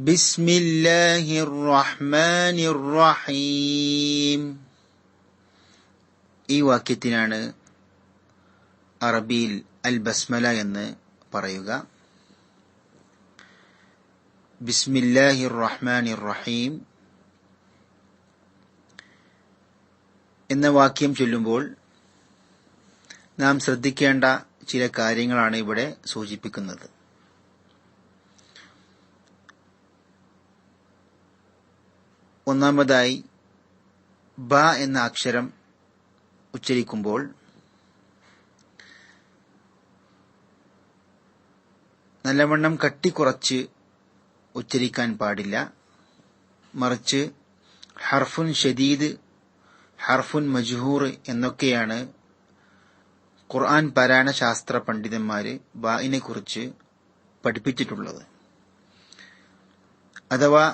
ബിസ്മില്ലാഹിർ റഹ്മാനിർ റഹീം. ഈ വാക്യത്തിനാണ് അറബിയിൽ അൽ ബസ്മല എന്ന് പറയുക. ബിസ്മില്ലാഹിർ റഹ്മാനിർ റഹീം എന്ന വാക്യം ചൊല്ലുമ്പോൾ നാം ശ്രദ്ധിക്കേണ്ട ചില കാര്യങ്ങളാണ് ഇവിടെ സൂചിപ്പിക്കുന്നത്. ഒന്നാമതായി ബ എന്ന അക്ഷരം ഉച്ചരിക്കുമ്പോൾ നല്ലവണ്ണം കട്ടിക്കുറച്ച് ഉച്ചരിക്കാൻ പാടില്ല. മറിച്ച് ഹർഫുൻ ഷദീദ്, ഹർഫുൻ മജ്ഹൂർ എന്നൊക്കെയാണ് ഖുർആൻ പാരായണ ശാസ്ത്ര പണ്ഡിതന്മാര് ബാഇനെ കുറിച്ച് പഠിപ്പിച്ചിട്ടുള്ളത്. അഥവാ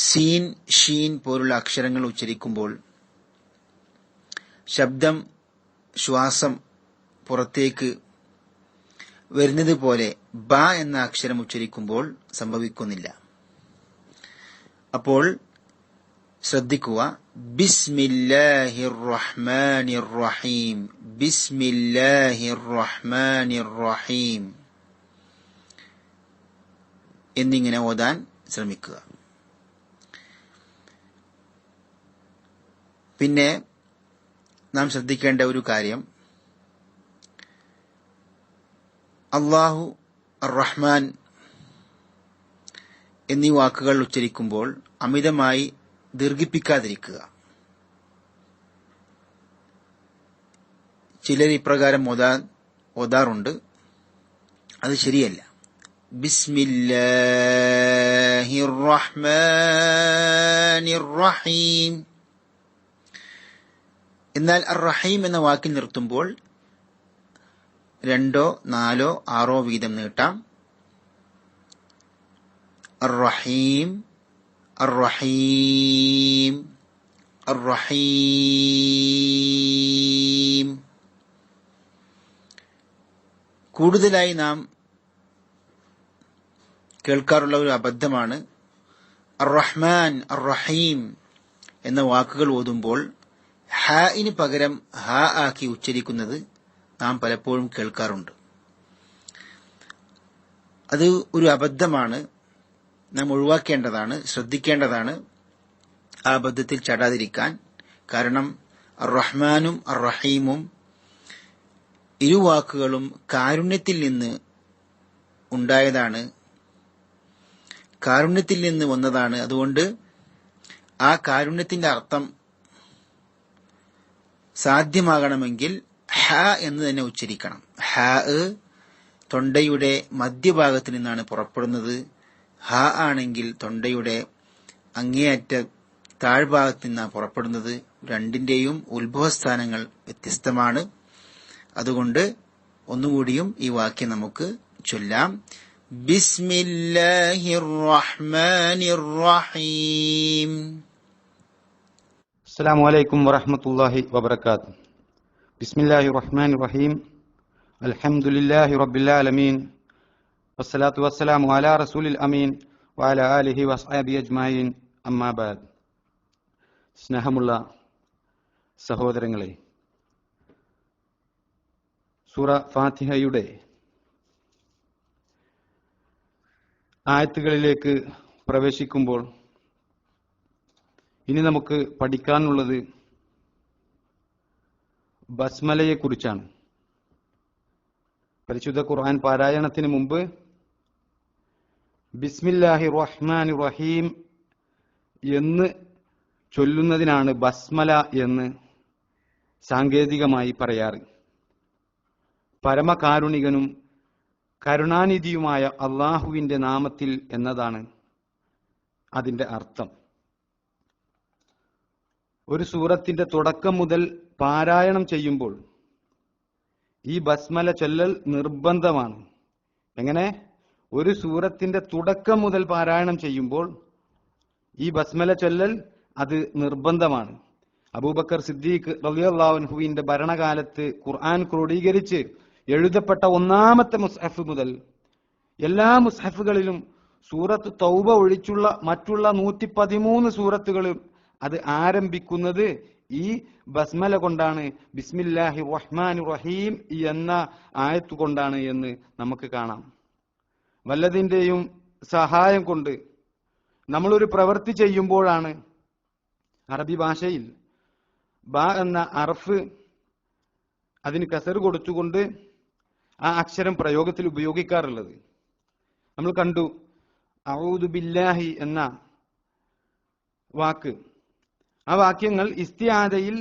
സീൻ, ഷീൻ പോലുള്ള അക്ഷരങ്ങൾ ഉച്ചരിക്കുമ്പോൾ ശബ്ദം, ശ്വാസം പുറത്തേക്ക് വരുന്നത് പോലെ ബ എന്ന അക്ഷരം ഉച്ചരിക്കുമ്പോൾ സംഭവിക്കുന്നില്ല. അപ്പോൾ ശ്രദ്ധിക്കുക, ബിസ്മില്ലാഹിർ റഹ്മാനിർ റഹീം, ബിസ്മില്ലാഹിർ റഹ്മാനിർ റഹീം എന്നിങ്ങനെ ഓതാൻ ശ്രമിക്കുക. പിന്നെ നാം ശ്രദ്ധിക്കേണ്ട ഒരു കാര്യം, അല്ലാഹു, അർ-റഹ്മാൻ എന്നീ വാക്കുകൾ ഉച്ചരിക്കുമ്പോൾ അമിതമായി ദീർഘിപ്പിക്കാതിരിക്കുക. ചിലർ ഇപ്രകാരം ഓതാറുണ്ട്. അത് ശരിയല്ല. ബിസ്മില്ലാഹിർ റഹ്മാനിർ റഹീം. എന്നാൽ അർ-റഹീം എന്ന വാക്കിൽ നിർത്തുമ്പോൾ 2, 4, 6 വീതം നീട്ടാം. അർ-റഹീം, അർ-റഹീം, അർ-റഹീം. കൂടുതലായി നാം കേൾക്കാറുള്ള ഒരു അബദ്ധമാണ് അർ-റഹ്മാൻ, അർ-റഹീം എന്ന വാക്കുകൾ ഓതുമ്പോൾ ഹാഇന് പകരം ഹാ ആക്കി ഉച്ചരിക്കുന്നത് നാം പലപ്പോഴും കേൾക്കാറുണ്ട്. അത് ഒരു അബദ്ധമാണ്. നാം ഒഴിവാക്കേണ്ടതാണ്, ശ്രദ്ധിക്കേണ്ടതാണ് ആ അബദ്ധത്തിൽ ചാടാതിരിക്കാൻ. കാരണം അർ-റഹ്മാനും അർ-റഹീമും ഇരു വാക്കുകളും കാരുണ്യത്തിൽ നിന്ന് ഉണ്ടായതാണ്, കാരുണ്യത്തിൽ നിന്ന് വന്നതാണ്. അതുകൊണ്ട് ആ കാരുണ്യത്തിന്റെ അർത്ഥം സാധ്യമാകണമെങ്കിൽ ഹ എന്ന് തന്നെ ഉച്ചരിക്കണം. ഹ തൊണ്ടയുടെ മധ്യഭാഗത്ത് നിന്നാണ് പുറപ്പെടുന്നത്. ഹ ആണെങ്കിൽ തൊണ്ടയുടെ അങ്ങേയറ്റ താഴ്ഭാഗത്ത് നിന്നാണ് പുറപ്പെടുന്നത്. രണ്ടിന്റെയും ഉത്ഭവസ്ഥാനങ്ങൾ വ്യത്യസ്തമാണ്. അതുകൊണ്ട് ഒന്നുകൂടിയും ഈ വാക്യം നമുക്ക് ചൊല്ലാം. ബിസ്മില്ലാഹിർ റഹ്മാനിർ റഹീം. അസ്സലാമു അലൈക്കും വറഹ്മത്തുള്ളാഹി വബറകാതുഹു. ബിസ്മില്ലാഹിർ റഹ്മാനിർ റഹീം. അൽഹംദുലില്ലാഹി റബ്ബിൽ ആലമീൻ. വസ്സലാത്തു വസ്സലാമു അലാ റസൂലിൽ അമീൻ വഅലാ ആലിഹി വസ്ഹബിഹി അജ്മഈൻ. അമ്മാ ബഅദ്. സ്നേഹമുള്ള സഹോദരങ്ങളെ, സൂറ ഫാത്തിഹയുടെ ആയത്തുകളിലേക്ക് പ്രവേശിക്കുമ്പോൾ ഇനി നമുക്ക് പഠിക്കാനുള്ളത് ബസ്മലയെക്കുറിച്ചാണ്. പരിശുദ്ധ ഖുർആൻ പാരായണത്തിന് മുമ്പ് ബിസ്മില്ലാഹിർ റഹ്മാനിർ റഹീം എന്ന് ചൊല്ലുന്നതിനാണ് ബസ്മല എന്ന് സാങ്കേതികമായി പറയാറ്. പരമകാരുണികനും കരുണാനിധിയുമായ അള്ളാഹുവിന്റെ നാമത്തിൽ എന്നതാണ് അതിന്റെ അർത്ഥം. ഒരു സൂറത്തിന്റെ തുടക്കം മുതൽ പാരായണം ചെയ്യുമ്പോൾ ഈ ബസ്മല ചൊല്ലൽ നിർബന്ധമാണ്. എങ്ങനെ? ഒരു സൂറത്തിന്റെ തുടക്കം മുതൽ പാരായണം ചെയ്യുമ്പോൾ ഈ ബസ്മല ചൊല്ലൽ അത് നിർബന്ധമാണ്. അബൂബക്കർ സിദ്ദീഖ് റളിയല്ലാഹു അൻഹുവിന്റെ ഭരണകാലത്ത് ഖുർആൻ ക്രോഡീകരിച്ച് എഴുതപ്പെട്ട ഒന്നാമത്തെ മുസ്ഹഫ് മുതൽ എല്ലാ മുസ്ഹഫുകളിലും സൂറത്ത് തൗബ ഒഴിച്ചുള്ള മറ്റുള്ള 113 സൂറത്തുകളും അത് ആരംഭിക്കുന്നത് ഈ ബസ്മല കൊണ്ടാണ്, ബിസ്മില്ലാഹിർ റഹ്മാനിർ റഹീം എന്ന ആയത്ത് കൊണ്ടാണ് എന്ന് നമുക്ക് കാണാം. വല്ലതിന്റെയും സഹായം കൊണ്ട് നമ്മളൊരു പ്രവൃത്തി ചെയ്യുമ്പോഴാണ് അറബി ഭാഷയിൽ ബ എന്ന അർഫ് അതിന് കസർ കൊടുത്തുകൊണ്ട് ആ അക്ഷരം പ്രയോഗത്തിൽ ഉപയോഗിക്കാറുള്ളത്. നമ്മൾ കണ്ടു അഊദു ബില്ലാഹി എന്ന വാക്ക്, ആ വാക്യങ്ങൾ ഇസ്തിആദയിൽ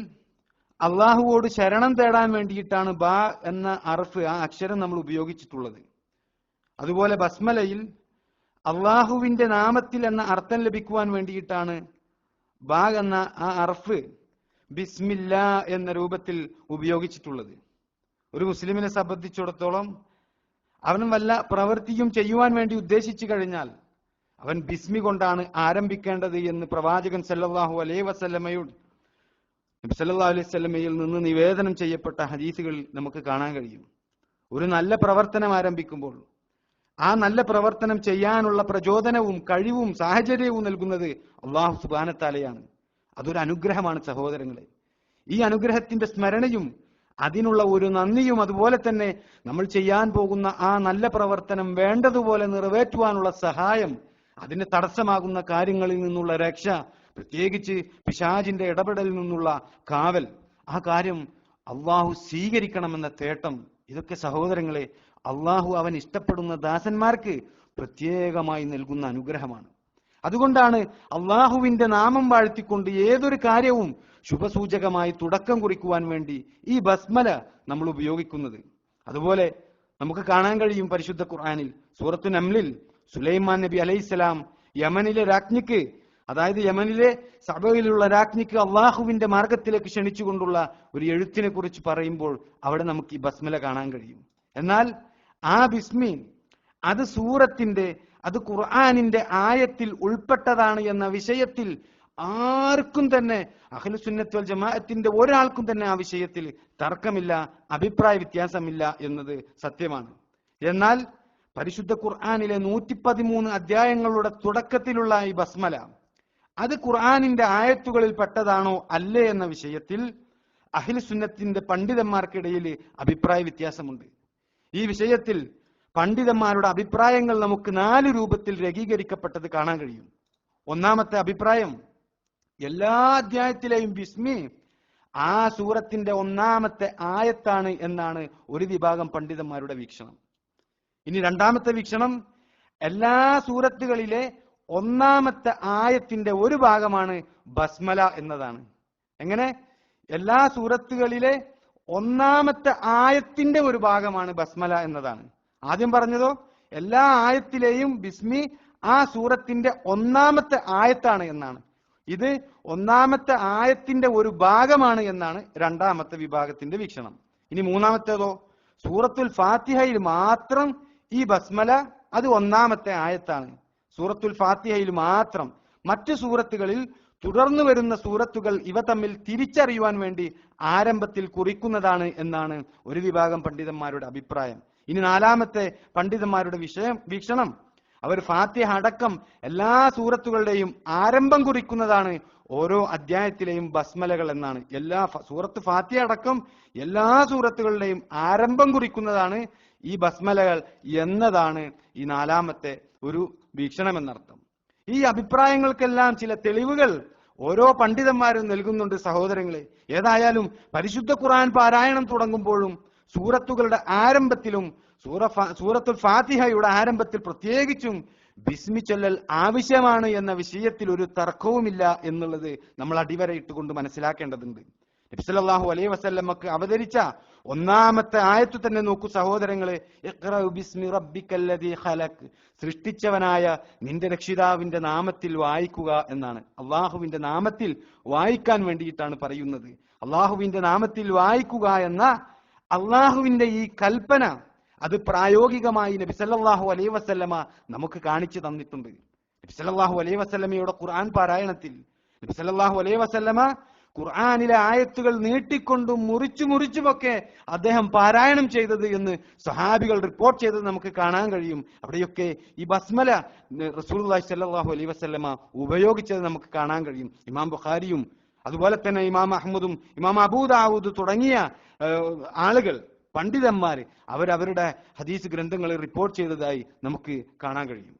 അള്ളാഹുവോട് ശരണം തേടാൻ വേണ്ടിയിട്ടാണ് ബ എന്ന അർഫ്, ആ അക്ഷരം നമ്മൾ ഉപയോഗിച്ചിട്ടുള്ളത്. അതുപോലെ ബസ്മലയിൽ അള്ളാഹുവിന്റെ നാമത്തിൽ എന്ന അർത്ഥം ലഭിക്കുവാൻ വേണ്ടിയിട്ടാണ് ബ എന്ന ആ അർഫ് ബിസ്മില്ലാ എന്ന രൂപത്തിൽ ഉപയോഗിച്ചിട്ടുള്ളത്. ഒരു മുസ്ലിമിനെ സംബന്ധിച്ചിടത്തോളം അവൻ വല്ല പ്രവൃത്തിയും ചെയ്യുവാൻ വേണ്ടി ഉദ്ദേശിച്ചു കഴിഞ്ഞാൽ അവൻ ബിസ്മി കൊണ്ടാണ് ആരംഭിക്കേണ്ടത് എന്ന് പ്രവാചകൻ സല്ലല്ലാഹു അലൈഹി വസല്ലമയുടെ നബി സല്ലല്ലാഹു അലൈഹി വസല്ലമയിൽ നിന്ന് നിവേദനം ചെയ്യപ്പെട്ട ഹദീസുകളിൽ നമുക്ക് കാണാൻ കഴിയും. ഒരു നല്ല പ്രവർത്തനം ആരംഭിക്കുമ്പോൾ ആ നല്ല പ്രവർത്തനം ചെയ്യാനുള്ള പ്രചോദനവും കഴിവും സാഹചര്യവും നൽകുന്നത് അല്ലാഹു സുബ്ഹാനഹു വതആലയാണ്. അതൊരു അനുഗ്രഹമാണ് സഹോദരങ്ങളെ. ഈ അനുഗ്രഹത്തിന്റെ സ്മരണയും അതിനുള്ള ഒരു നന്ദിയും അതുപോലെ തന്നെ നമ്മൾ ചെയ്യാൻ പോകുന്ന ആ നല്ല പ്രവർത്തനം വേണ്ടതുപോലെ നിറവേറ്റുവാനുള്ള സഹായം, അതിന് തടസ്സമാകുന്ന കാര്യങ്ങളിൽ നിന്നുള്ള രക്ഷ, പ്രത്യേകിച്ച് പിശാചിന്റെ ഇടപെടലിൽ നിന്നുള്ള കാവൽ, ആ കാര്യം അള്ളാഹു സ്വീകരിക്കണമെന്ന തേട്ടം, ഇതൊക്കെ സഹോദരങ്ങളെ അള്ളാഹു അവൻ ഇഷ്ടപ്പെടുന്ന ദാസന്മാർക്ക് പ്രത്യേകമായി നൽകുന്ന അനുഗ്രഹമാണ്. അതുകൊണ്ടാണ് അള്ളാഹുവിന്റെ നാമം വാഴ്ത്തിക്കൊണ്ട് ഏതൊരു കാര്യവും ശുഭസൂചകമായി തുടക്കം കുറിക്കുവാൻ വേണ്ടി ഈ ബസ്മല നമ്മൾ ഉപയോഗിക്കുന്നത്. അതുപോലെ നമുക്ക് കാണാൻ കഴിയും പരിശുദ്ധ ഖുർആനിൽ സൂറത്തു നംലിൽ സുലൈമാൻ നബി അലൈഹിസ്സലാം യമനിലെ രാജ്ഞിക്ക്, അതായത് യമനിലെ സബയിലുള്ള രാജ്ഞിക്ക് അള്ളാഹുവിന്റെ മാർഗത്തിലേക്ക് ക്ഷണിച്ചുകൊണ്ടുള്ള ഒരു എഴുത്തിനെ കുറിച്ച് പറയുമ്പോൾ അവിടെ നമുക്ക് ഈ ബസ്മല കാണാൻ കഴിയും. എന്നാൽ ആ ബിസ്മി അത് സൂറത്തിന്റെ, അത് ഖുർആനിന്റെ ആയത്തിൽ ഉൾപ്പെട്ടതാണ് എന്ന വിഷയത്തിൽ ആർക്കും തന്നെ, അഹ്ലുസുന്നത്ത് വൽ ജമാഅത്തിന്റെ ഒരാൾക്കും തന്നെ ആ വിഷയത്തിൽ തർക്കമില്ല, അഭിപ്രായ വ്യത്യാസമില്ല എന്നത് സത്യമാണ്. എന്നാൽ പരിശുദ്ധ ഖുർആനിലെ 113 അധ്യായങ്ങളുടെ തുടക്കത്തിലുള്ള ഈ ബസ്മല അത് ഖുർആനിന്റെ ആയത്തുകളിൽ പെട്ടതാണോ അല്ലേ എന്ന വിഷയത്തിൽ അഹ്ലുസുന്നത്തിന്റെ പണ്ഡിതന്മാർക്കിടയിൽ അഭിപ്രായ വ്യത്യാസമുണ്ട്. ഈ വിഷയത്തിൽ പണ്ഡിതന്മാരുടെ അഭിപ്രായങ്ങൾ നമുക്ക് 4 രൂപത്തിൽ രേഖീകരിക്കപ്പെട്ടത് കാണാൻ കഴിയും. ഒന്നാമത്തെ അഭിപ്രായം, എല്ലാ അധ്യായത്തിലെയും ബിസ്മി ആ സൂറത്തിന്റെ ഒന്നാമത്തെ ആയത്താണ് എന്നാണ് ഒരു വിഭാഗം പണ്ഡിതന്മാരുടെ വീക്ഷണം. ഇനി രണ്ടാമത്തെ വീക്ഷണം, എല്ലാ സൂറത്തുകളിലെ ഒന്നാമത്തെ ആയത്തിന്റെ ഒരു ഭാഗമാണ് ബസ്മല എന്നതാണ്. എങ്ങനെ? എല്ലാ സൂറത്തുകളിലെ ഒന്നാമത്തെ ആയത്തിന്റെ ഒരു ഭാഗമാണ് ബസ്മല എന്നതാണ്. ആദ്യം പറഞ്ഞതോ എല്ലാ ആയത്തിലെയും ബിസ്മി ആ സൂറത്തിന്റെ ഒന്നാമത്തെ ആയത്താണ് എന്നാണ്. ഇത് ഒന്നാമത്തെ ആയത്തിന്റെ ഒരു ഭാഗമാണ് എന്നാണ് രണ്ടാമത്തെ വിഭാഗത്തിന്റെ വീക്ഷണം. ഇനി മൂന്നാമത്തേതോ, സൂറത്തുൽ ഫാത്തിഹയിൽ മാത്രം ഈ ബസ്മല അത് ഒന്നാമത്തെ ആയത്താണ്. സൂറത്തുൽ ഫാത്തിഹയിൽ മാത്രം. മറ്റു സൂറത്തുകളിൽ തുടർന്നു വരുന്ന സൂറത്തുകൾ ഇവ തമ്മിൽ തിരിച്ചറിയുവാൻ വേണ്ടി ആരംഭത്തിൽ കുറിക്കുന്നതാണ് എന്നാണ് ഒരു വിഭാഗം പണ്ഡിതന്മാരുടെ അഭിപ്രായം. ഇനി നാലാമത്തെ പണ്ഡിതന്മാരുടെ വീക്ഷണം, അവർ ഫാത്തിഹ അടക്കം എല്ലാ സൂറത്തുകളുടെയും ആരംഭം കുറിക്കുന്നതാണ് ഓരോ അധ്യായത്തിലെയും ബസ്മലകൾ എന്നാണ്. സൂറത്ത് ഫാത്തിഹ അടക്കം എല്ലാ സൂറത്തുകളുടെയും ആരംഭം കുറിക്കുന്നതാണ് ഈ ബസ്മലകൾ എന്നതാണ് ഈ നാലാമത്തെ ഒരു വീക്ഷണം എന്നർത്ഥം. ഈ അഭിപ്രായങ്ങൾക്കെല്ലാം ചില തെളിവുകൾ ഓരോ പണ്ഡിതന്മാരും നൽകുന്നുണ്ട് സഹോദരങ്ങളെ. ഏതായാലും പരിശുദ്ധ ഖുർആൻ പാരായണം തുടങ്ങുമ്പോഴും സൂറത്തുകളുടെ ആരംഭത്തിലും സൂറത്തുൽ ഫാത്തിഹയുടെ ആരംഭത്തിൽ പ്രത്യേകിച്ചും ബിസ്മി ചൊല്ലൽ ആവശ്യമാണ് എന്ന വിഷയത്തിൽ ഒരു തർക്കവുമില്ല എന്നുള്ളത് നമ്മൾ അടിവരയിട്ടുകൊണ്ട് മനസ്സിലാക്കേണ്ടതുണ്ട്. നബി സല്ലല്ലാഹു അലൈഹി വസല്ലമക്ക് അവതരിച്ച ഒന്നാമത്തെ ആയത്ത് തന്നെ നോക്കൂ സഹോദരങ്ങളെ, ഇഖ്റ ബിസ്മി റബ്ബിക്കല്ലദീ ഖലഖ്, സൃഷ്ടിച്ചവനായ നിന്റെ രക്ഷിതാവിന്റെ നാമത്തിൽ വായിക്കുക എന്നാണ്. അള്ളാഹുവിന്റെ നാമത്തിൽ വായിക്കാൻ വേണ്ടിയിട്ടാണ് പറയുന്നത്. അള്ളാഹുവിന്റെ നാമത്തിൽ വായിക്കുക എന്ന അള്ളാഹുവിന്റെ ഈ കൽപ്പന അത് പ്രായോഗികമായി നബി സല്ലല്ലാഹു അലൈഹി വസല്ലമ നമുക്ക് കാണിച്ചു തന്നിട്ടുണ്ട്. നബി സല്ലല്ലാഹു അലൈഹി വസല്ലമയുടെ ഖുർആൻ പാരായണത്തിൽ നബി സല്ലല്ലാഹു അലൈഹി വസല്ലമ ഖുർആനിലെ ആയത്തുകൾ നീട്ടിക്കൊണ്ടും മുറിച്ചുമൊക്കെ അദ്ദേഹം പാരായണം ചെയ്തത് എന്ന് സഹാബികൾ റിപ്പോർട്ട് ചെയ്തത് നമുക്ക് കാണാൻ കഴിയും. അവിടെയൊക്കെ ഈ ബസ്മല റസൂലുള്ളാഹി സ്വല്ലല്ലാഹു അലൈഹി വസല്ലമ ഉപയോഗിച്ചത് നമുക്ക് കാണാൻ കഴിയും. ഇമാം ബുഖാരിയും അതുപോലെ തന്നെ ഇമാം അഹ്മദും ഇമാം അബൂ ദാവൂദ് തുടങ്ങിയ ആളുകൾ, പണ്ഡിതന്മാര്, അവരവരുടെ ഹദീസ് ഗ്രന്ഥങ്ങളിൽ റിപ്പോർട്ട് ചെയ്തതായി നമുക്ക് കാണാൻ കഴിയും.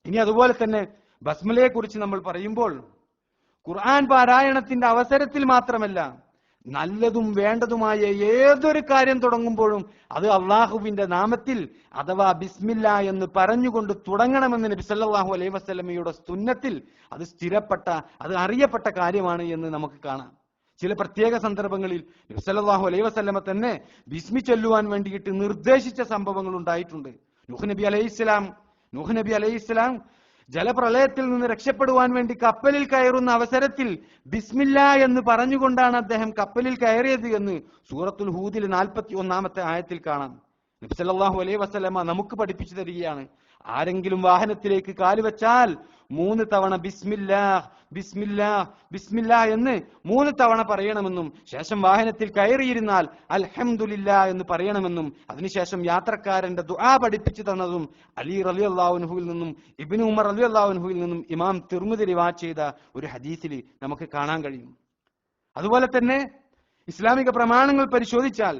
ഇനി അതുപോലെ തന്നെ ബസ്മലയെ കുറിച്ച് നമ്മൾ പറയുമ്പോൾ ഖുർആൻ പാരായണത്തിന്റെ അവസരത്തിൽ മാത്രമല്ല, നല്ലതും വേണ്ടതുമായ ഏതൊരു കാര്യം തുടങ്ങുമ്പോഴും അത് അള്ളാഹുവിന്റെ നാമത്തിൽ അഥവാ ബിസ്മില്ല എന്ന് പറഞ്ഞുകൊണ്ട് തുടങ്ങണമെന്ന് നബി സല്ലല്ലാഹു അലൈഹി വസല്ലമയുടെ സുന്നത്തിൽ അത് സ്ഥിരപ്പെട്ട, അത് അറിയപ്പെട്ട കാര്യമാണ് എന്ന് നമുക്ക് കാണാം. ചില പ്രത്യേക സന്ദർഭങ്ങളിൽ നബി സല്ലല്ലാഹു അലൈഹി വസല്ലമ തന്നെ ബിസ്മി ചൊല്ലുവാൻ വേണ്ടിയിട്ട് നിർദ്ദേശിച്ച സംഭവങ്ങൾ ഉണ്ടായിട്ടുണ്ട്. നൂഹ് നബി അലൈഹിസ്സലാം ജലപ്രളയത്തിൽ നിന്ന് രക്ഷപ്പെടുവാൻ വേണ്ടി കപ്പലിൽ കയറുന്ന അവസരത്തിൽ ബിസ്മില്ല എന്ന് പറഞ്ഞുകൊണ്ടാണ് അദ്ദേഹം കപ്പലിൽ കയറിയത് എന്ന് സൂറത്തുൽ ഹൂദിൽ 41-ാമത്തെ ആയത്തിൽ കാണാം. നബി സല്ലല്ലാഹു അലൈഹി വസല്ലമ നമുക്ക് പഠിപ്പിച്ചു തരികയാണ്, ആരെങ്കിലും വാഹനത്തിലേക്ക് കാലുവെച്ചാൽ 3 തവണ ബിസ്മില്ലാഹ് ബിസ്മില്ലാഹ് ബിസ്മില്ലാഹ് എന്ന് 3 തവണ പറയണമെന്നും ശേഷം വാഹനത്തിൽ കയറിയിരുന്നാൽ അൽഹംദുലില്ലാഹ് എന്ന് പറയണമെന്നും അതിനുശേഷം യാത്രക്കാരന്റെ ദുആ പഠിപ്പിച്ചു തന്നതും അലി റളിയല്ലാഹു അൻഹുവിൽ നിന്നും ഇബ്നു ഉമർ റളിയല്ലാഹു അൻഹുവിൽ നിന്നും ഇമാം തിർമിദി റിവായത്ത് ചെയ്ത ഒരു ഹദീസിൽ നമുക്ക് കാണാൻ കഴിയും. അതുപോലെ തന്നെ ഇസ്ലാമിക പ്രമാണങ്ങൾ പരിശോധിച്ചാൽ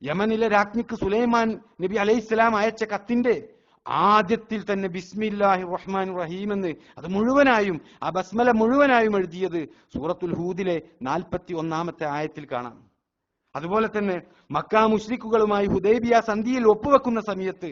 യമനിലെ രാജ്ഞിക്ക് സുലൈമാൻ നബി അലൈഹിസ്സലാം അയച്ച കത്തിന്റെ ആദ്യത്തിൽ തന്നെ ബിസ്മില്ലാഹിർ റഹ്മാനിർ റഹീം എന്ന് അത് മുഴുവനായും, ആ ബസ്മല മുഴുവനായും എഴുതിയത് സൂറത്തുൽ ഹൂദിലെ 41-ാമത്തെ ആയത്തിൽ കാണാം. അതുപോലെ തന്നെ മക്ക മുശ്രിക്കുകളുമായി ഹുദൈബിയ സന്ധിയിൽ ഒപ്പുവെക്കുന്ന സമയത്ത്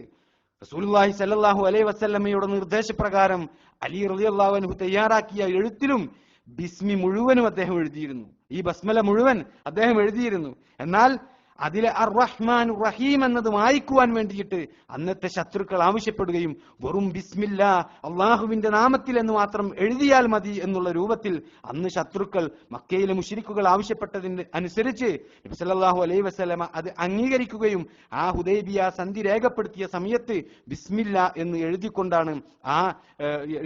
റസൂലുള്ളാഹി സ്വല്ലല്ലാഹു അലൈഹി വസല്ലമയുടെ നിർദ്ദേശപ്രകാരം അലി റളിയല്ലാഹു അൻഹു തയ്യാറാക്കിയ എഴുത്തിലും ബിസ്മി മുഴുവനും അദ്ദേഹം എഴുതിയിരുന്നു. ഈ ബസ്മല മുഴുവൻ അദ്ദേഹം എഴുതിയിരുന്നു. എന്നാൽ അതിലെ അർ റഹ്മാൻ റഹീം എന്നത് വായിക്കുവാൻ വേണ്ടിയിട്ട് അന്നത്തെ ശത്രുക്കൾ ആവശ്യപ്പെടുകയും വെറും ബിസ്മില്ലാ അള്ളാഹുവിന്റെ നാമത്തിൽ എന്ന് മാത്രം എഴുതിയാൽ മതി എന്നുള്ള രൂപത്തിൽ അന്ന് ശത്രുക്കൾ, മക്കയിലെ മുശ്രിക്കുകൾ ആവശ്യപ്പെട്ടതിന് അനുസരിച്ച് നബി സല്ലല്ലാഹു അലൈഹി വസല്ലമ അത് അംഗീകരിക്കുകയും ആ ഹുദൈബിയ സന്ധി രേഖപ്പെടുത്തിയ സമയത്ത് ബിസ്മില്ല എന്ന് എഴുതിക്കൊണ്ടാണ് ആ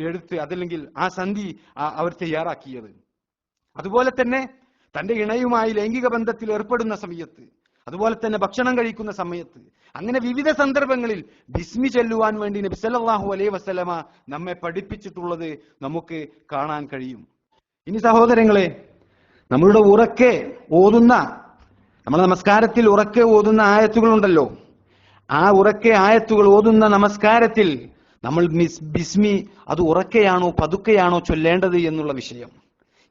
എഴുത്ത് അതല്ലെങ്കിൽ ആ സന്ധി അവർ തയ്യാറാക്കിയത്. അതുപോലെ തന്നെ തന്റെ ഇണയുമായി ലൈംഗിക ബന്ധത്തിൽ ഏർപ്പെടുന്ന സമയത്ത്, അതുപോലെ തന്നെ ഭക്ഷണം കഴിക്കുന്ന സമയത്ത്, അങ്ങനെ വിവിധ സന്ദർഭങ്ങളിൽ ബിസ്മി ചൊല്ലുവാൻ വേണ്ടി നബി സല്ലല്ലാഹു അലൈഹി വസല്ലമ നമ്മെ പഠിപ്പിച്ചിട്ടുള്ളത് നമുക്ക് കാണാൻ കഴിയും. ഇനി സഹോദരങ്ങളെ, നമ്മളുടെ ഉറക്കെ ഓതുന്ന, നമ്മുടെ നമസ്കാരത്തിൽ ഉറക്കെ ഓതുന്ന ആയത്തുകളുണ്ടല്ലോ, ആ ഉറക്കെ ആയത്തുകൾ ഓതുന്ന നമസ്കാരത്തിൽ നമ്മൾ ബിസ്മി അത് ഉറക്കെയാണോ പതുക്കെയാണോ ചൊല്ലേണ്ടത് എന്നുള്ള വിഷയം,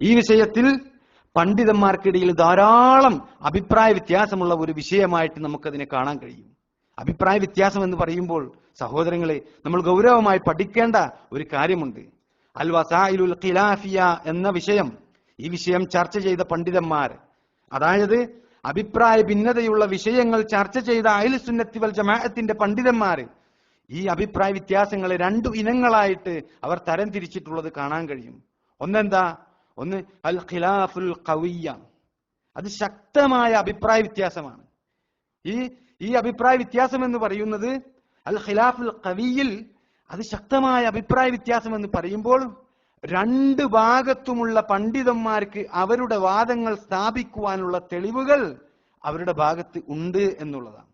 ഈ വിഷയത്തിൽ പണ്ഡിതന്മാർക്കിടയിൽ ധാരാളം അഭിപ്രായ വ്യത്യാസമുള്ള ഒരു വിഷയമായിട്ട് നമുക്കതിനെ കാണാൻ കഴിയും. അഭിപ്രായ വ്യത്യാസം എന്ന് പറയുമ്പോൾ സഹോദരങ്ങളെ, നമ്മൾ ഗൗരവമായി പഠിക്കേണ്ട ഒരു കാര്യമുണ്ട്. അൽ വസായിലുൽ ഖിലാഫിയ എന്ന വിഷയം, ഈ വിഷയം ചർച്ച ചെയ്ത പണ്ഡിതന്മാർ, അതായത് അഭിപ്രായ ഭിന്നതയുള്ള വിഷയങ്ങൾ ചർച്ച ചെയ്ത അഹ്ലുസ് സുന്നത്തി വൽ ജമാഅത്തിന്റെ പണ്ഡിതന്മാർ ഈ അഭിപ്രായ വ്യത്യാസങ്ങളെ 2 ഇനങ്ങളായിട്ട് അവർ തരം തിരിച്ചിട്ടുള്ളത് കാണാൻ കഴിയും. ഒന്ന് അൽ ഖിലാഫുൽ ഖവിയ്യ, അത് ശക്തമായ അഭിപ്രായ വ്യത്യാസമാണ്. ഈ അഭിപ്രായ വ്യത്യാസം എന്ന് പറയുന്നത് അൽ ഖിലാഫുൽ ഖവിയിൽ, അത് ശക്തമായ അഭിപ്രായ വ്യത്യാസം എന്ന് പറയുമ്പോൾ 2 ഭാഗത്തുമുള്ള പണ്ഡിതന്മാർക്ക് അവരുടെ വാദങ്ങൾ സ്ഥാപിക്കുവാനുള്ള തെളിവുകൾ അവരുടെ ഭാഗത്ത് ഉണ്ട് എന്നുള്ളതാണ്.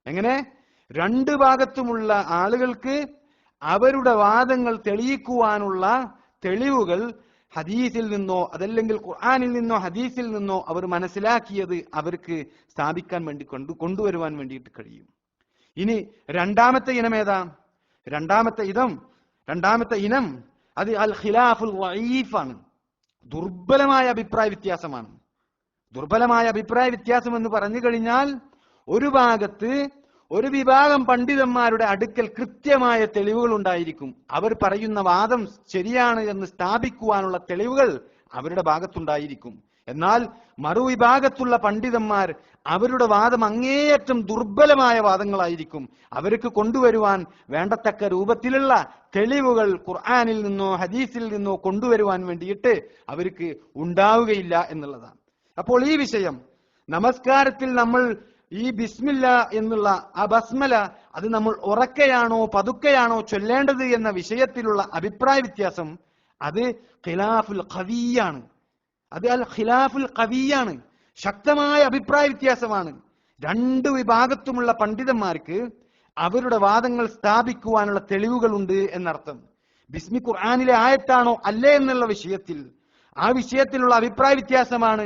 എങ്ങനെ? 2 ഭാഗത്തുമുള്ള ആളുകൾക്ക് അവരുടെ വാദങ്ങൾ തെളിയിക്കുവാനുള്ള തെളിവുകൾ ഹദീസിൽ നിന്നോ അതല്ലെങ്കിൽ ഖുർആനിൽ നിന്നോ ഹദീസിൽ നിന്നോ അവർ മനസ്സിലാക്കിയത് അവർക്ക് സ്ഥാപിക്കാൻ വേണ്ടി കൊണ്ടുവരുവാൻ വേണ്ടിയിട്ട് കഴിയും. ഇനി രണ്ടാമത്തെ ഇനം ഏതാ? രണ്ടാമത്തെ ഇനം അത് അൽ ഖിലാഫുൽ വഈഫാണ്, ദുർബലമായ അഭിപ്രായ വ്യത്യാസമാണ്. ദുർബലമായ അഭിപ്രായ വ്യത്യാസം എന്ന് പറഞ്ഞു കഴിഞ്ഞാൽ, ഒരു ഭാഗത്ത് ഒരു വിഭാഗം പണ്ഡിതന്മാരുടെ അടുക്കൽ കൃത്യമായ തെളിവുകൾ ഉണ്ടായിരിക്കും. അവർ പറയുന്ന വാദം ശരിയാണ് എന്ന് സ്ഥാപിക്കുവാനുള്ള തെളിവുകൾ അവരുടെ ഭാഗത്തുണ്ടായിരിക്കും. എന്നാൽ മറുവിഭാഗത്തുള്ള പണ്ഡിതന്മാർ അവരുടെ വാദം അങ്ങേയറ്റം ദുർബലമായ വാദങ്ങളായിരിക്കും. അവർക്ക് കൊണ്ടുവരുവാൻ വേണ്ടത്തക്ക രൂപത്തിലുള്ള തെളിവുകൾ ഖുർആനിൽ നിന്നോ ഹദീസിൽ നിന്നോ കൊണ്ടുവരുവാൻ വേണ്ടിയിട്ട് അവർക്ക് ഉണ്ടാവുകയില്ല എന്നുള്ളതാണ്. അപ്പോൾ ഈ വിഷയം, നമസ്കാരത്തിൽ നമ്മൾ ഈ ബിസ്മില്ല എന്നുള്ള ആ ബസ്മല അത് നമ്മൾ ഉറക്കെയാണോ പതുക്കെയാണോ ചൊല്ലേണ്ടത് എന്ന വിഷയത്തിലുള്ള അഭിപ്രായ വ്യത്യാസം അത് ഖിലാഫുൽ ഖവിയാണ്. അത് അൽ ഖിലാഫുൽ ഖവിയാണ്, ശക്തമായ അഭിപ്രായ വ്യത്യാസമാണ്. രണ്ട് വിഭാഗത്തുമുള്ള പണ്ഡിതന്മാർക്ക് അവരുടെ വാദങ്ങൾ സ്ഥാപിക്കുവാനുള്ള തെളിവുകളുണ്ട് എന്നർത്ഥം. ബിസ്മി ഖുർആനിലെ ആയത്താണോ അല്ലേ എന്നുള്ള വിഷയത്തിൽ, ആ വിഷയത്തിലുള്ള അഭിപ്രായ വ്യത്യാസമാണ്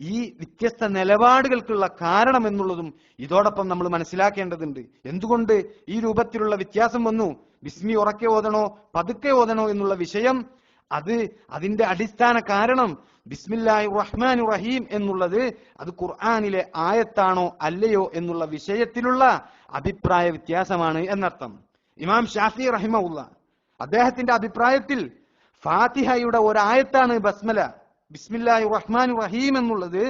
ഈ വ്യത്യസ്ത നിലപാടുകൾക്കുള്ള കാരണം എന്നുള്ളതും ഇതോടൊപ്പം നമ്മൾ മനസ്സിലാക്കേണ്ടതുണ്ട്. എന്തുകൊണ്ട് ഈ രൂപത്തിലുള്ള വ്യത്യാസം വന്നു? ബിസ്മി ഉറക്കെ ഓതണോ പതുക്കെ ഓതണോ എന്നുള്ള വിഷയം, അതിന്റെ അടിസ്ഥാന കാരണം ബിസ്മില്ലാഹിർ റഹ്മാനിർ റഹീം എന്നുള്ളത് അത് ഖുർആനിലെ ആയത്താണോ അല്ലയോ എന്നുള്ള വിഷയത്തിലുള്ള അഭിപ്രായ വ്യത്യാസമാണ് എന്നർത്ഥം. ഇമാം ഷാഫി റഹിമഹുല്ലാ അദ്ദേഹത്തിന്റെ അഭിപ്രായത്തിൽ ഫാത്തിഹയുടെ ഒരായത്താണ് ബസ്മല. ബിസ്മില്ലാഹിർ റഹ്മാനിർ റഹീം എന്നുള്ളത്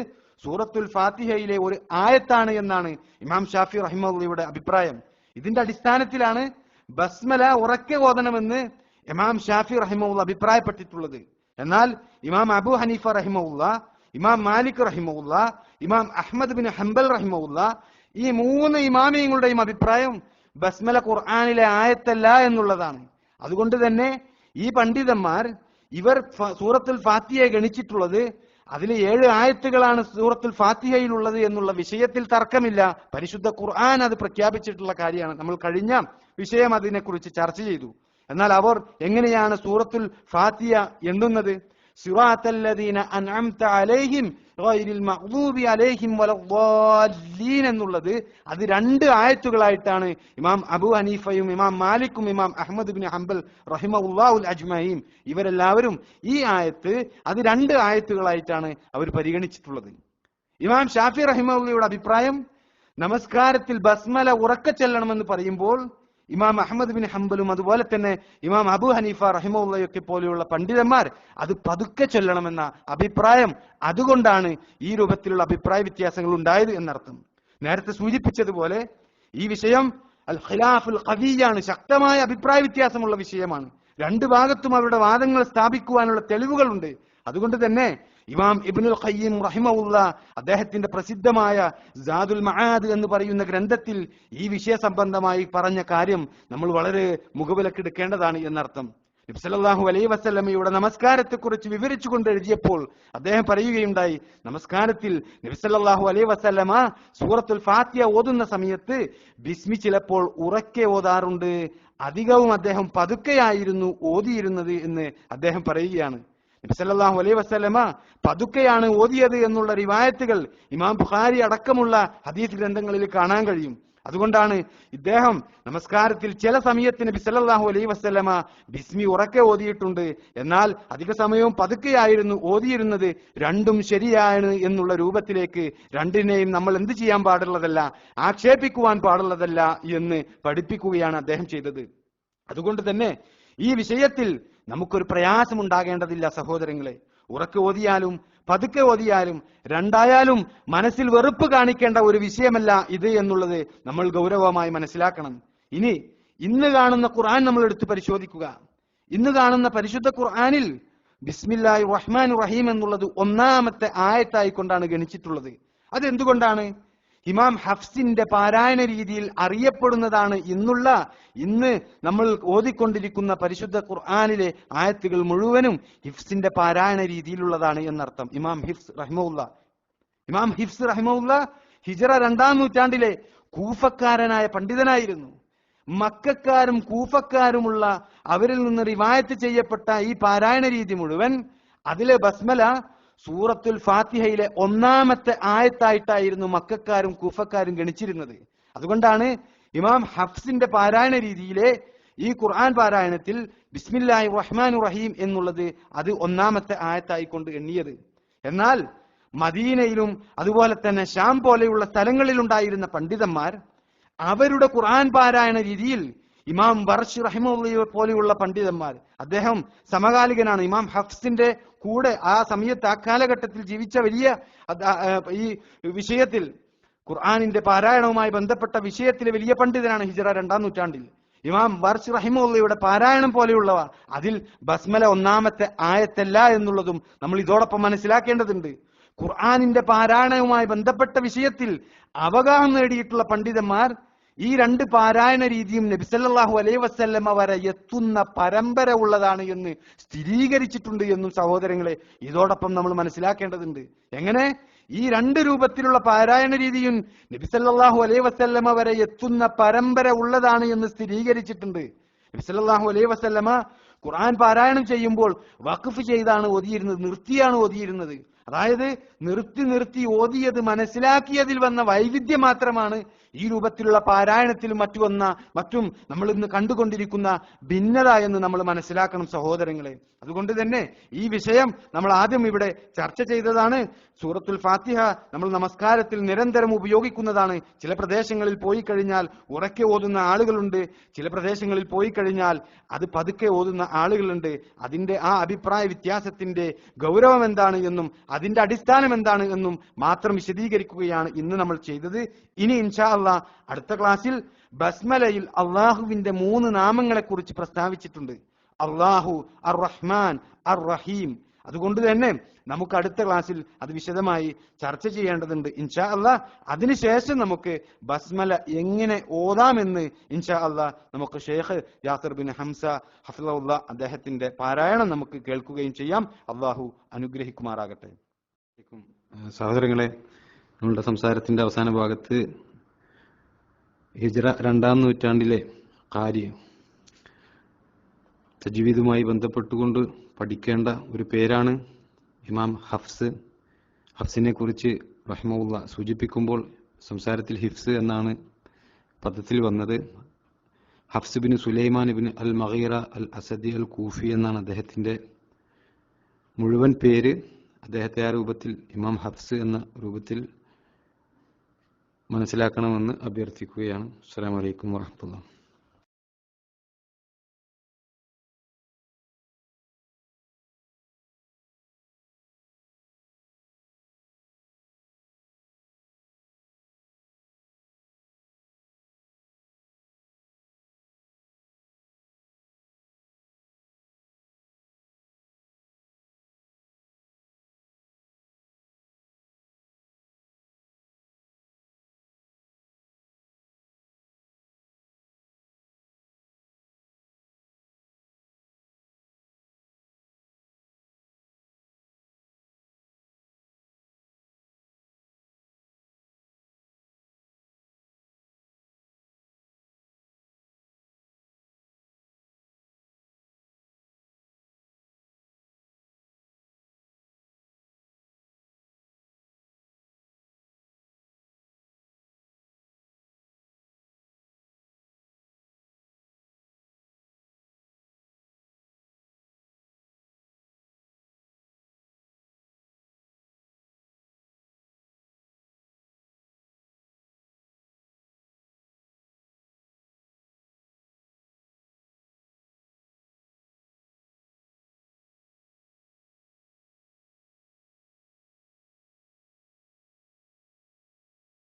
സൂറത്തുൽ ഫാത്തിഹയിലെ ഒരു ആയത്താണ് എന്നാണ് ഇമാം ഷാഫി റഹിമഹുല്ലയുടെ അഭിപ്രായം. ഇതിന്റെ അടിസ്ഥാനത്തിലാണ് ബസ്മല ഉറക്കെ ഓതണമെന്ന് ഇമാം ഷാഫി റഹിമഹുല്ല അഭിപ്രായപ്പെട്ടിട്ടുള്ളത്. എന്നാൽ ഇമാം അബു ഹനീഫ റഹിമഹുല്ല, ഇമാം മാലിക് റഹിമഹുല്ല, ഇമാം അഹ്മദ് ബിൻ ഹംബൽ റഹിമഹുല്ല, ഈ മൂന്ന് ഇമാമിയങ്ങളുടെയും അഭിപ്രായം ബസ്മല ഖുർആനിലെ ആയത്തല്ല എന്നുള്ളതാണ്. അതുകൊണ്ട് തന്നെ ഈ പണ്ഡിതന്മാർ ഇവർ സൂറത്തുൽ ഫാത്തിഹയെ ഗണിച്ചിട്ടുള്ളത് അതിലെ 7 ആയത്തുകളാണ് സൂറത്തുൽ ഫാത്തിഹയിലുള്ളത് എന്നുള്ള വിഷയത്തിൽ തർക്കമില്ല. പരിശുദ്ധ ഖുർആൻ അത് പ്രഖ്യാപിച്ചിട്ടുള്ള കാര്യമാണ്. നമ്മൾ കഴിഞ്ഞ വിഷയം അതിനെക്കുറിച്ച് ചർച്ച ചെയ്തു. എന്നാൽ അവർ എങ്ങനെയാണ് സൂറത്തുൽ ഫാത്തിഹ എണ്ണുന്നത്? സിറാത്തല്ലദീന അൻഅംത അലൈഹിം ഗൈറിൽ മഗ്ദൂബി അലൈഹിം വലദ്ദാല്ലീൻ എന്നുള്ളത് അത് 2 ആയത്തുകളായിട്ടാണ് ഇമാം അബു ഹനീഫയും ഇമാം മാലിക്കും ഇമാം അഹ്മദ് ബിൻ ഹംബൽ റഹിമഹുല്ലാഹുൽ അജ്മഈൻ ഇവരെല്ലാവരും ഈ ആയത്ത് അത് 2 ആയത്തുകളായിട്ടാണ് അവർ പരിഗണിച്ചിട്ടുള്ളത്. ഇമാം ഷാഫി റഹിമഹുല്ലയുടെ അഭിപ്രായം നമസ്കാരത്തിൽ ബസ്മല ഉറക്കെ ചെല്ലണമെന്ന് പറയുമ്പോൾ ഇമാം അഹ്മദ് ബിൻ ഹംബലും അതുപോലെ തന്നെ ഇമാം അബു ഹനീഫ റഹിമഹുല്ലയൊക്കെ പോലെയുള്ള പണ്ഡിതന്മാർ അത് പതുക്കെ ചൊല്ലണമെന്ന അഭിപ്രായം, അതുകൊണ്ടാണ് ഈ രൂപത്തിലുള്ള അഭിപ്രായ വ്യത്യാസങ്ങൾ ഉണ്ടായത് എന്നർത്ഥം. നേരത്തെ സൂചിപ്പിച്ചതുപോലെ ഈ വിഷയം അൽ ഖിലാഫുൽ ഖവിയാണ്, ശക്തമായ അഭിപ്രായ വ്യത്യാസമുള്ള വിഷയമാണ്. 2 ഭാഗത്തും അവരുടെ വാദങ്ങൾ സ്ഥാപിക്കുവാനുള്ള തെളിവുകളുണ്ട്. അതുകൊണ്ട് തന്നെ ഇമാം ഇബ്നുൽ ഖയ്യിം റഹിമഹുല്ലാ അദ്ദേഹത്തിന്റെ പ്രസിദ്ധമായ സാദുൽ മആദ് എന്ന് പറയുന്ന ഗ്രന്ഥത്തിൽ ഈ വിഷയ സംബന്ധമായി പറഞ്ഞ കാര്യം നമ്മൾ വളരെ മുഖവിലക്കെടുക്കേണ്ടതാണ് എന്നർത്ഥം. നബി സല്ലല്ലാഹു അലൈഹി വസല്ലമയുടെ നമസ്കാരത്തെക്കുറിച്ച് വിവരിച്ചുകൊണ്ട് എഴുതിയപ്പോൾ അദ്ദേഹം പറയുകയുണ്ടായി, നമസ്കാരത്തിൽ നബി സല്ലല്ലാഹു അലൈഹി വസല്ലമ സൂറത്തുൽ ഫാത്തിഹ ഓതുന്ന സമയത്ത് ബിസ്മി ചിലപ്പോൾ ഉറക്കെ ഓതാറുണ്ട്, അധികവും അദ്ദേഹം പതുക്കെയായിരുന്നു ഓതിയിരുന്നത് എന്ന് അദ്ദേഹം പറയുകയാണ്. നബി സല്ലല്ലാഹു അലൈഹി വസല്ലമ പതുക്കെയാണ് ഓതിയത് എന്നുള്ള റിവായത്തുകൾ ഇമാം ബുഖാരി അടക്കമുള്ള ഹദീസ് ഗ്രന്ഥങ്ങളിൽ കാണാൻ കഴിയും. അതുകൊണ്ടാണ് ഇദ്ദേഹം നമസ്കാരത്തിൽ ചില സമയത്ത് നബി സല്ലല്ലാഹു അലൈഹി വസല്ലമ ബിസ്മി ഉറക്കെ ഓതിയിട്ടുണ്ട്, എന്നാൽ അധിക സമയവും പതുക്കെയായിരുന്നു ഓതിയിരുന്നത്, രണ്ടും ശരിയാണ് എന്നുള്ള രൂപത്തിലേക്ക് രണ്ടിനെയും നമ്മൾ എന്ത് ചെയ്യാൻ പാടുള്ളതല്ല, ആക്ഷേപിക്കുവാൻ പാടുള്ളതല്ല എന്ന് പഠിപ്പിക്കുകയാണ് അദ്ദേഹം ചെയ്തത്. അതുകൊണ്ട് തന്നെ ഈ വിഷയത്തിൽ നമുക്കൊരു പ്രയാസമുണ്ടാകേണ്ടതില്ല സഹോദരങ്ങളെ. ഉറക്കെ ഓതിയാലും പതുക്കെ ഓതിയാലും രണ്ടായാലും മനസ്സിൽ വെറുപ്പ് കാണിക്കേണ്ട ഒരു വിഷയമല്ല ഇത് എന്നുള്ളത് നമ്മൾ ഗൗരവമായി മനസ്സിലാക്കണം. ഇനി ഇന്ന് കാണുന്ന ഖുർആൻ നമ്മൾ എടുത്ത് പരിശോധിക്കുക. ഇന്ന് കാണുന്ന പരിശുദ്ധ ഖുർആനിൽ ബിസ്മില്ലാഹിർ റഹ്മാനിർ റഹീം എന്നുള്ളത് 1-ാമത്തെ ആയത്തായിക്കൊണ്ടാണ് ഗണിച്ചിട്ടുള്ളത്. അതെന്തുകൊണ്ടാണ്? ഇമാം ഹഫ്സിന്റെ പാരായണ രീതിയിൽ അറിയപ്പെടുന്നതാണ് ഇന്ന് നമ്മൾ ഓതിക്കൊണ്ടിരിക്കുന്ന പരിശുദ്ധ ഖുർആനിലെ ആയത്തുകൾ മുഴുവനും ഹിഫ്സിന്റെ പാരായണ രീതിയിലുള്ളതാണ് എന്നർത്ഥം. ഇമാം ഹിഫ്സ് റഹിമഹുല്ല ഹിജറ 2-ാം നൂറ്റാണ്ടിലെ കൂഫക്കാരനായ പണ്ഡിതനായിരുന്നു. മക്കക്കാരും കൂഫക്കാരുമുള്ള അവരിൽ നിന്ന് റിവായത്ത് ചെയ്യപ്പെട്ട ഈ പാരായണ രീതി മുഴുവൻ അതിലെ ബസ്മല സൂറത്തുൽ ഫാത്തിഹയിലെ 1-ാമത്തെ ആയത്തായിട്ടായിരുന്നു മക്കക്കാരും കൂഫക്കാരും ഗണിച്ചിരുന്നത്. അതുകൊണ്ടാണ് ഇമാം ഹഫ്സിന്റെ പാരായണ രീതിയിലെ ഈ ഖുർആൻ പാരായണത്തിൽ ബിസ്മില്ലാഹിർ റഹ്മാനിർ റഹീം എന്നുള്ളത് അത് 1-ാമത്തെ ആയത്തായിക്കൊണ്ട് എണ്ണിയത്. എന്നാൽ മദീനയിലും അതുപോലെ തന്നെ ഷാം പോലെയുള്ള സ്ഥലങ്ങളിലുണ്ടായിരുന്ന പണ്ഡിതന്മാർ അവരുടെ ഖുർആൻ പാരായണ രീതിയിൽ ഇമാം വർഷ് റഹിമഹുല്ല പോലെയുള്ള പണ്ഡിതന്മാർ, അദ്ദേഹം സമകാലികനാണ്, ഇമാം ഹഫ്സിന്റെ കൂടെ ആ സമയത്ത് ആ കാലഘട്ടത്തിൽ ജീവിച്ച വലിയ ഈ വിഷയത്തിൽ ഖുർആനിന്റെ പാരായണവുമായി ബന്ധപ്പെട്ട വിഷയത്തിലെ വലിയ പണ്ഡിതനാണ് ഹിജറ 2-ാം നൂറ്റാണ്ടിൽ. ഇമാം വർഷ് റഹിമഹുല്ലയുടെ പാരായണം പോലെയുള്ളവ അതിൽ ബസ്മല 1-ാമത്തെ ആയത്തല്ല എന്നുള്ളതും നമ്മൾ ഇതോടൊപ്പം മനസ്സിലാക്കേണ്ടതുണ്ട്. ഖുർആനിന്റെ പാരായണവുമായി ബന്ധപ്പെട്ട വിഷയത്തിൽ അവഗാഹം നേടിയിട്ടുള്ള പണ്ഡിതന്മാർ ഈ രണ്ട് പാരായണ രീതിയും നബി സല്ലല്ലാഹു അലൈഹി വസല്ലമ വരെ എത്തുന്ന പരമ്പര ഉള്ളതാണ് എന്ന് സ്ഥിരീകരിച്ചിട്ടുണ്ട് എന്നും സഹോദരങ്ങളെ ഇതോടൊപ്പം നമ്മൾ മനസ്സിലാക്കേണ്ടതുണ്ട്. എങ്ങനെ? ഈ രണ്ട് രൂപത്തിലുള്ള പാരായണ രീതിയും നബി സല്ലല്ലാഹു അലൈഹി വസല്ലമ വരെ എത്തുന്ന പരമ്പര ഉള്ളതാണ് എന്ന് സ്ഥിരീകരിച്ചിട്ടുണ്ട്. നബി സല്ലല്ലാഹു അലൈഹി വസല്ലമ ഖുർആൻ പാരായണം ചെയ്യുമ്പോൾ വഖഫ് ചെയ്താണ് ഓതിയിരുന്നത്, നിർത്തിയാണ് ഓതിയിരുന്നത്. അതായത് നിർത്തി ഓതിയത് മനസ്സിലാക്കിയതിൽ വന്ന വൈവിധ്യം മാത്രമാണ് ഈ രൂപത്തിലുള്ള പാരായണത്തിലും മറ്റും നമ്മൾ ഇന്ന് കണ്ടുകൊണ്ടിരിക്കുന്ന ഭിന്നത എന്ന് നമ്മൾ മനസ്സിലാക്കണം സഹോദരങ്ങളെ. അതുകൊണ്ട് തന്നെ ഈ വിഷയം നമ്മൾ ആദ്യം ഇവിടെ ചർച്ച ചെയ്തതാണ്. സൂറത്തുൽ ഫാത്തിഹ നമ്മൾ നമസ്കാരത്തിൽ നിരന്തരം ഉപയോഗിക്കുന്നതാണ്. ചില പ്രദേശങ്ങളിൽ പോയി കഴിഞ്ഞാൽ ഉറക്കെ ഓതുന്ന ആളുകളുണ്ട്, ചില പ്രദേശങ്ങളിൽ പോയി കഴിഞ്ഞാൽ അത് പതുക്കെ ഓതുന്ന ആളുകളുണ്ട്. അതിന്റെ ആ അഭിപ്രായ വ്യത്യാസത്തിന്റെ ഗൗരവം എന്താണ് എന്നും അതിന്റെ അടിസ്ഥാനം എന്താണ് എന്നും മാത്രം വിശദീകരിക്കുകയാണ് ഇന്ന് നമ്മൾ ചെയ്തത്. ഇനി ഇൻഷാ അല്ലാഹ് അടുത്ത ക്ലാസ്സിൽ ബസ്മലയിൽ അള്ളാഹുവിന്റെ 3 നാമങ്ങളെ കുറിച്ച് പ്രസ്താവിച്ചിട്ടുണ്ട്. അള്ളാഹു, അർ റഹ്മാൻ, അർ റഹീം. അതുകൊണ്ട് തന്നെ നമുക്ക് അടുത്ത ക്ലാസ്സിൽ അത് വിശദമായി ചർച്ച ചെയ്യേണ്ടതുണ്ട് ഇൻഷാ അല്ലാഹ്. അതിനുശേഷം നമുക്ക് ബസ്മല എങ്ങനെ ഓതാമെന്ന് ഇൻഷാ അല്ലാഹ് നമുക്ക് ഷെയ്ഖ് യാസിർ ബിൻ ഹംസ ഹഫിളഹുല്ലാഹ് അദ്ദേഹത്തിന്റെ പാരായണം നമുക്ക് കേൾക്കുകയും ചെയ്യാം. അള്ളാഹു അനുഗ്രഹിക്കുമാറാകട്ടെ. സഹോദരങ്ങളെ, നമ്മളുടെ സംസാരത്തിന്റെ അവസാന ഭാഗത്ത് ഹിജ്റ 2-ാം നൂറ്റാണ്ടിലെ ഖാരി, തജ്വീദുമായി ബന്ധപ്പെട്ടുകൊണ്ട് പഠിക്കേണ്ട ഒരു പേരാണ് ഇമാം ഹഫ്സ്. ഹഫ്സിനെ കുറിച്ച് റഹിമഹുല്ലാഹ് സൂചിപ്പിക്കുമ്പോൾ സംസാരത്തിൽ ഹിഫ്സ് എന്നാണ് പദത്തിൽ വന്നത്. ഹഫ്സ് ബിൻ സുലൈമാൻ ബിൻ അൽ മഗീറ അൽ അസദി അൽ കൂഫി എന്നാണ് അദ്ദേഹത്തിന്റെ മുഴുവൻ പേര്. അദ്ദേഹത്തെ ആ രൂപത്തിൽ ഇമാം ഹഫ്സ് എന്ന രൂപത്തിൽ മനസ്സിലാക്കണമെന്ന് അഭ്യർത്ഥിക്കുകയാണ്. അസ്സലാമു അലൈക്കും വറഹ്മത്തുള്ളാഹി.